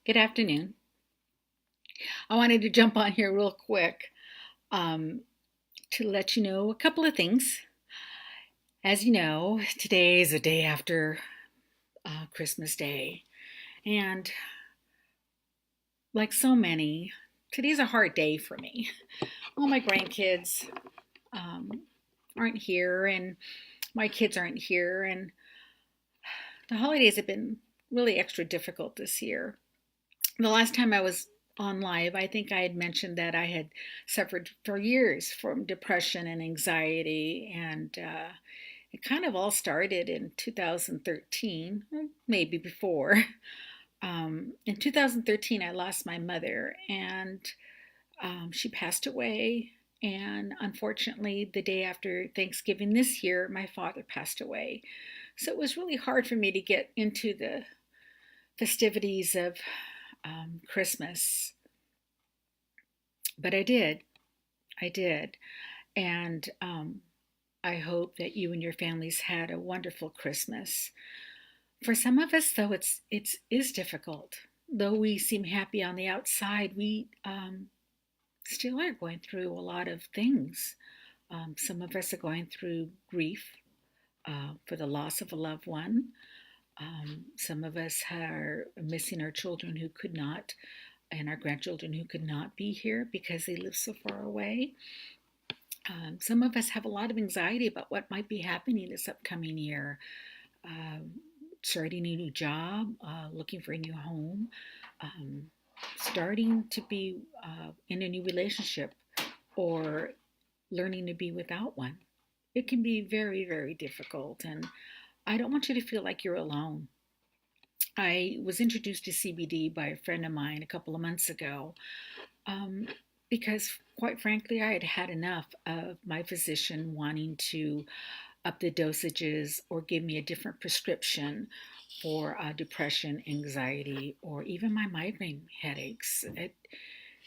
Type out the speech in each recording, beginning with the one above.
Good afternoon. I wanted to jump on here real quick um, to let you know a couple of things. As you know, today is the day after Christmas Day, and like so many, today's a hard day for me. All my grandkids um, aren't here, and my kids aren't here, and the holidays have been really extra difficult this year. The last time I was on live, I think I had mentioned that I had suffered for years from depression and anxiety, and it kind of all started in 2013, maybe before. In 2013, I lost my mother, and she passed away. And unfortunately, the day after Thanksgiving this year, my father passed away. So it was really hard for me to get into the festivities of Christmas. But I did. I did. And I hope that you and your families had a wonderful Christmas. For some of us, though, it is difficult. Though we seem happy on the outside, we still are going through a lot of things. Some of us are going through grief for the loss of a loved one. Some of us are missing our children who could not, and our grandchildren who could not be here because they live so far away. Some of us have a lot of anxiety about what might be happening this upcoming year. Um, Starting a new job, looking for a new home, um, starting to be in a new relationship, or learning to be without one. It can be very, very difficult, and I don't want you to feel like you're alone. I was introduced to CBD by a friend of mine a couple of months ago um, because, quite frankly, I had had enough of my physician wanting to up the dosages or give me a different prescription for depression, anxiety, or even my migraine headaches.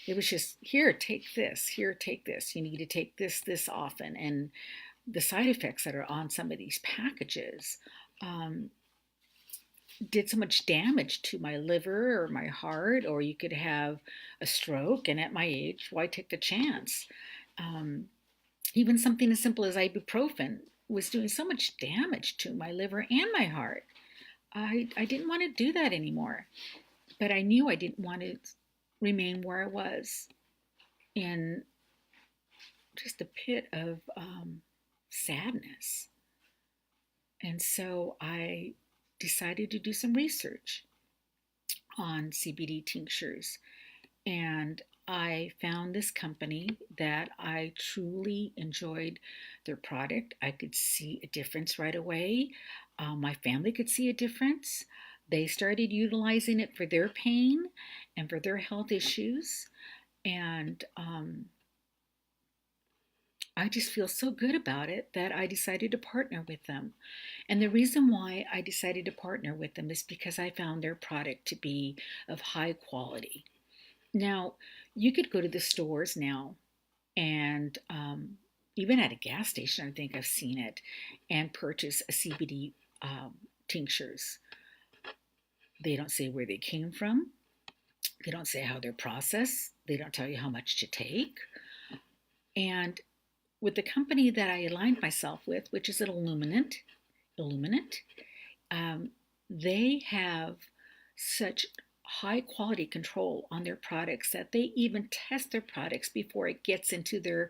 It was just here, take this. You need to take this often. And the side effects that are on some of these packages um, did so much damage to my liver or my heart, or you could have a stroke. And at my age, why take the chance? Um, Even something as simple as ibuprofen was doing so much damage to my liver and my heart. I didn't want to do that anymore, but I knew I didn't want to remain where I was in just a pit of sadness. And so I decided to do some research on CBD tinctures. And I found this company that I truly enjoyed their product. I could see a difference right away. My family could see a difference. They started utilizing it for their pain and for their health issues. And I just feel so good about it that I decided to partner with them. And the reason why I decided to partner with them is because I found their product to be of high quality. Now, you could go to the stores now and even at a gas station, I think I've seen it, and purchase a CBD tinctures. They don't say where they came from. They don't say how they're processed. They don't tell you how much to take. And with the company that I aligned myself with, which is Illuminant, um, they have such high quality control on their products that they even test their products before it gets into their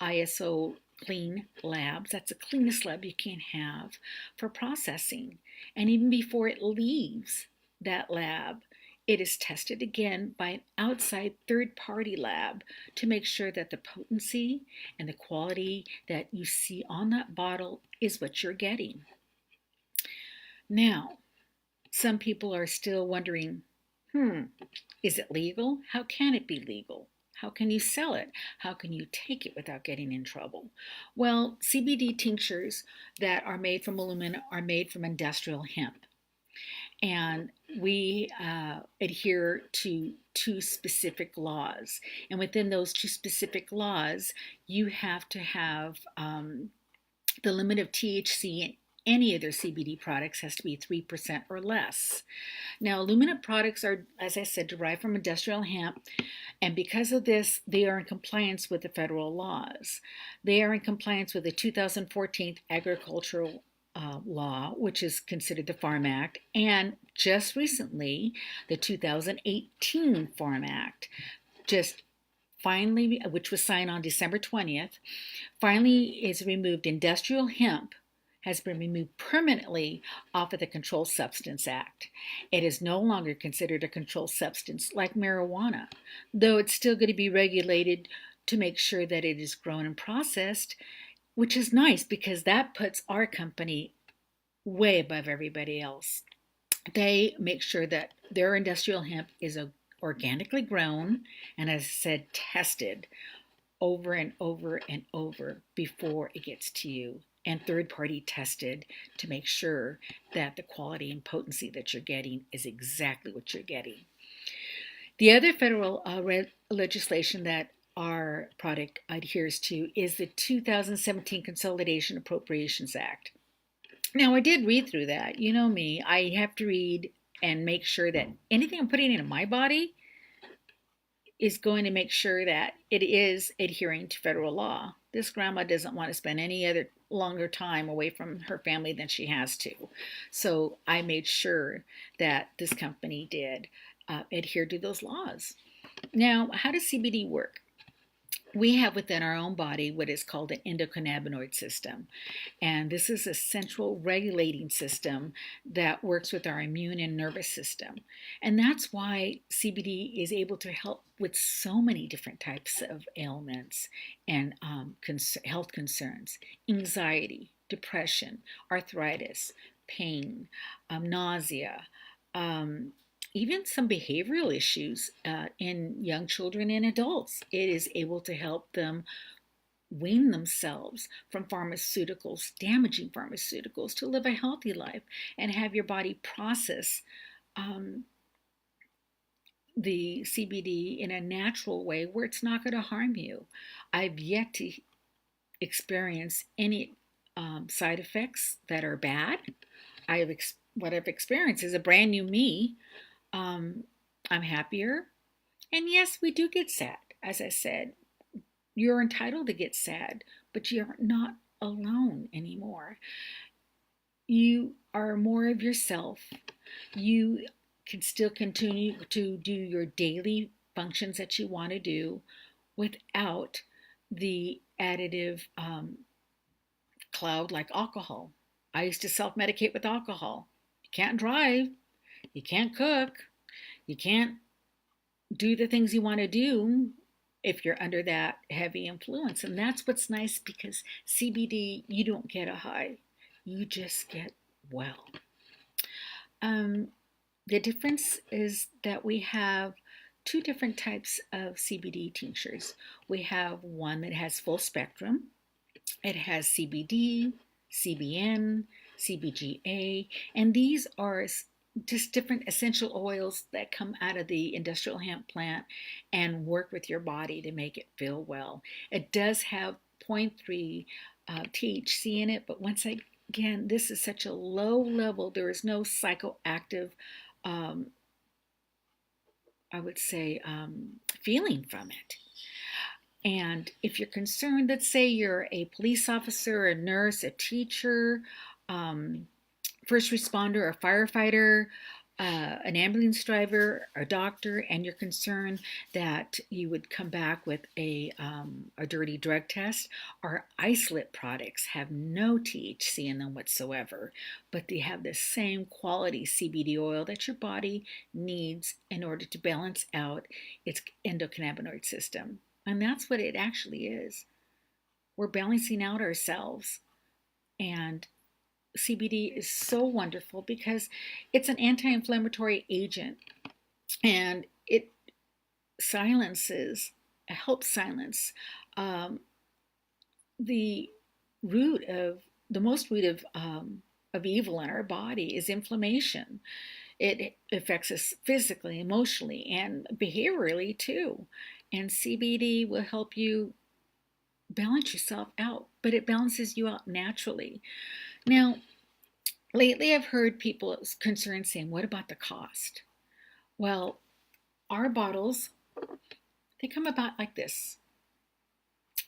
ISO clean labs. That's the cleanest lab you can have for processing. And even before it leaves that lab, it is tested again by an outside third party lab to make sure that the potency and the quality that you see on that bottle is what you're getting. Now, some people are still wondering, hmm, is it legal? How can it be legal? How can you sell it? How can you take it without getting in trouble? Well, CBD tinctures that are made from aluminum are made from industrial hemp. And we adhere to two specific laws. And within those two specific laws, you have to have the limit of THC any of their CBD products has to be 3% or less. Now, Illumina products are, as I said, derived from industrial hemp, and because of this, they are in compliance with the federal laws. They are in compliance with the 2014 agricultural law, which is considered the Farm Act, and just recently, the 2018 Farm Act, just finally, which was signed on December 20th, finally is removed. Industrial hemp has been removed permanently off of the Controlled Substance Act. It is no longer considered a controlled substance like marijuana, though it's still going to be regulated to make sure that it is grown and processed, which is nice because that puts our company way above everybody else. They make sure that their industrial hemp is organically grown and, as I said, tested over and over and over before it gets to you, and third-party tested to make sure that the quality and potency that you're getting is exactly what you're getting. The other federal legislation that our product adheres to is the 2017 Consolidation Appropriations Act. Now, I did read through that. You know me, I have to read and make sure that anything I'm putting into my body is going to make sure that it is adhering to federal law. This grandma doesn't want to spend any other longer time away from her family than she has to. So I made sure that this company did adhere to those laws. Now, how does CBD work? We have within our own body what is called an endocannabinoid system. And this is a central regulating system that works with our immune and nervous system. And that's why CBD is able to help with so many different types of ailments and health concerns: anxiety, depression, arthritis, pain, nausea, even some behavioral issues in young children and adults. It is able to help them wean themselves from pharmaceuticals, damaging pharmaceuticals, to live a healthy life and have your body process the CBD in a natural way where it's not going to harm you. I've yet to experience any side effects that are bad. What I've experienced is a brand new me. I'm happier. And yes, we do get sad. As I said, you're entitled to get sad, but you're not alone anymore. You are more of yourself. You can still continue to do your daily functions that you want to do without the additive cloud like alcohol. I used to self-medicate with alcohol. You can't drive. You can't cook. You can't do the things you want to do if you're under that heavy influence. And that's what's nice, because CBD, you don't get a high. You just get well. The difference is that we have two different types of CBD tinctures. We have one that has full spectrum. It has CBD, CBN, CBGA, and these are just different essential oils that come out of the industrial hemp plant and work with your body to make it feel well. It does have 0.3 THC in it, but once again, this is such a low level. There is no psychoactive, I would say, feeling from it. And if you're concerned, let's say you're a police officer, a nurse, a teacher, first responder, a firefighter, an ambulance driver, a doctor, and you're concerned that you would come back with a dirty drug test, our isolate products have no THC in them whatsoever, but they have the same quality CBD oil that your body needs in order to balance out its endocannabinoid system. And that's what it actually is. We're balancing out ourselves. And CBD is so wonderful because it's an anti-inflammatory agent, and it helps silence the most root of evil in our body is inflammation. It affects us physically, emotionally, and behaviorally too. And CBD will help you balance yourself out, but it balances you out naturally. Now, Lately, I've heard people concerned saying, what about the cost? Well, our bottles, they come about like this.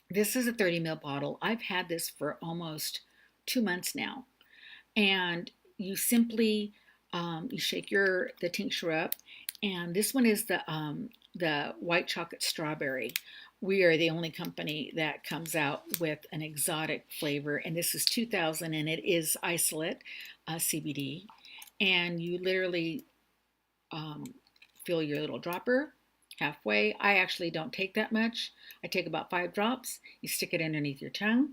This is a 30 ml bottle. I've had this for almost 2 months now. And you simply you shake the tincture up, and this one is the white chocolate strawberry. We are the only company that comes out with an exotic flavor, and this is 2000, and it is isolate CBD. And you literally um, fill your little dropper halfway. I actually don't take that much. I take about 5 drops. You stick it underneath your tongue.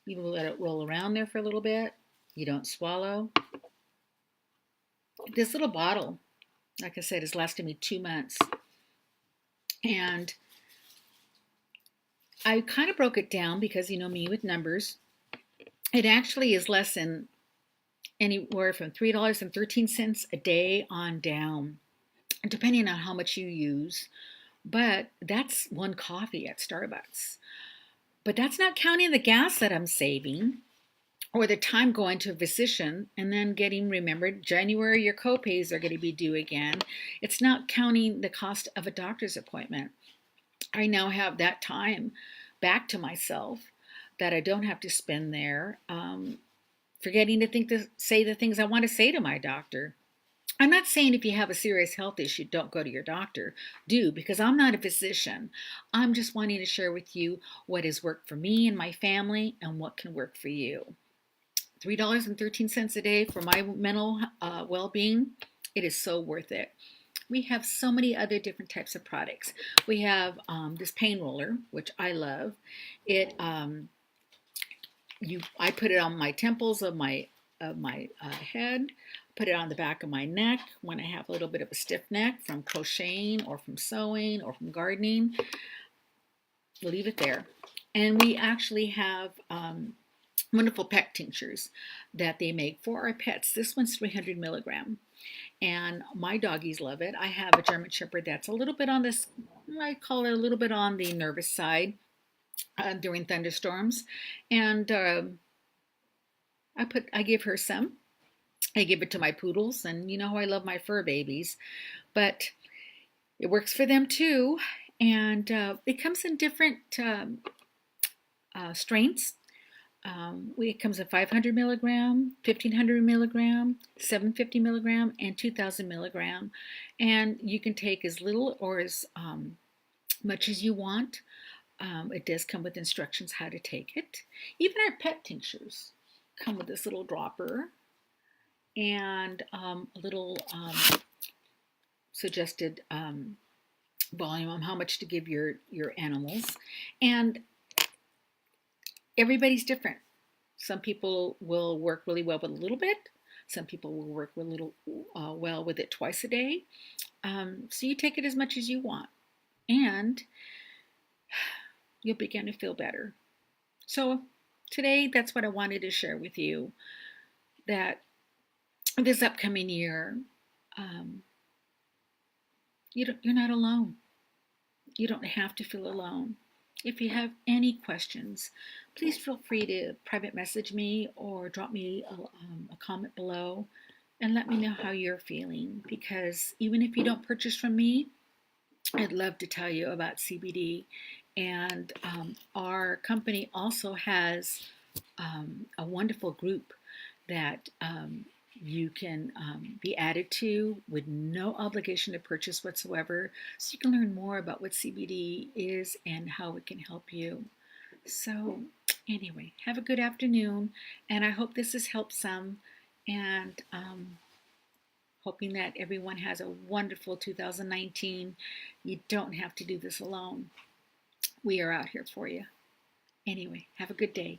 You let it roll around there for a little bit. You don't swallow. This little bottle, like I said, has lasted me 2 months. And I kind of broke it down because you know me with numbers. It actually is less than anywhere from $3.13 a day on down, depending on how much you use. But that's one coffee at Starbucks. But that's not counting the gas that I'm saving or the time going to a physician and then getting remembered. January, your copays are going to be due again. It's not counting the cost of a doctor's appointment. I now have that time back to myself that I don't have to spend there, forgetting to say the things I want to say to my doctor. I'm not saying if you have a serious health issue, don't go to your doctor. Do, because I'm not a physician. I'm just wanting to share with you what has worked for me and my family and what can work for you. $3.13 a day for my mental well-being, it is so worth it. We have so many other different types of products. We have this pain roller, which I love. I put it on my temples of my head, put it on the back of my neck when I have a little bit of a stiff neck from crocheting or from sewing or from gardening. Leave it there. And we actually have wonderful pet tinctures that they make for our pets. This one's 300 milligram. And my doggies love it. I have a German Shepherd that's a little bit on this, I call it a little bit on the nervous side during thunderstorms. And I give her some. I give it to my poodles, and you know how I love my fur babies. But it works for them too. And it comes in different strengths. It comes in 500 milligram, 1500 milligram, 750 milligram, and 2000 milligram. And you can take as little or as much as you want. It does come with instructions how to take it. Even our pet tinctures come with this little dropper and a little suggested volume on how much to give your animals. And everybody's different. Some people will work really well with a little bit. Some people will work well with it twice a day. So you take it as much as you want, and you'll begin to feel better. So today, that's what I wanted to share with you, that this upcoming year, you're not alone. You don't have to feel alone. If you have any questions, please feel free to private message me or drop me a comment below and let me know how you're feeling. Because even if you don't purchase from me, I'd love to tell you about CBD. And our company also has a wonderful group that you can be added to with no obligation to purchase whatsoever, so you can learn more about what CBD is and how it can help you. So anyway, have a good afternoon, and I hope this has helped some, and hoping that everyone has a wonderful 2019. You don't have to do this alone. We are out here for you. Anyway, have a good day.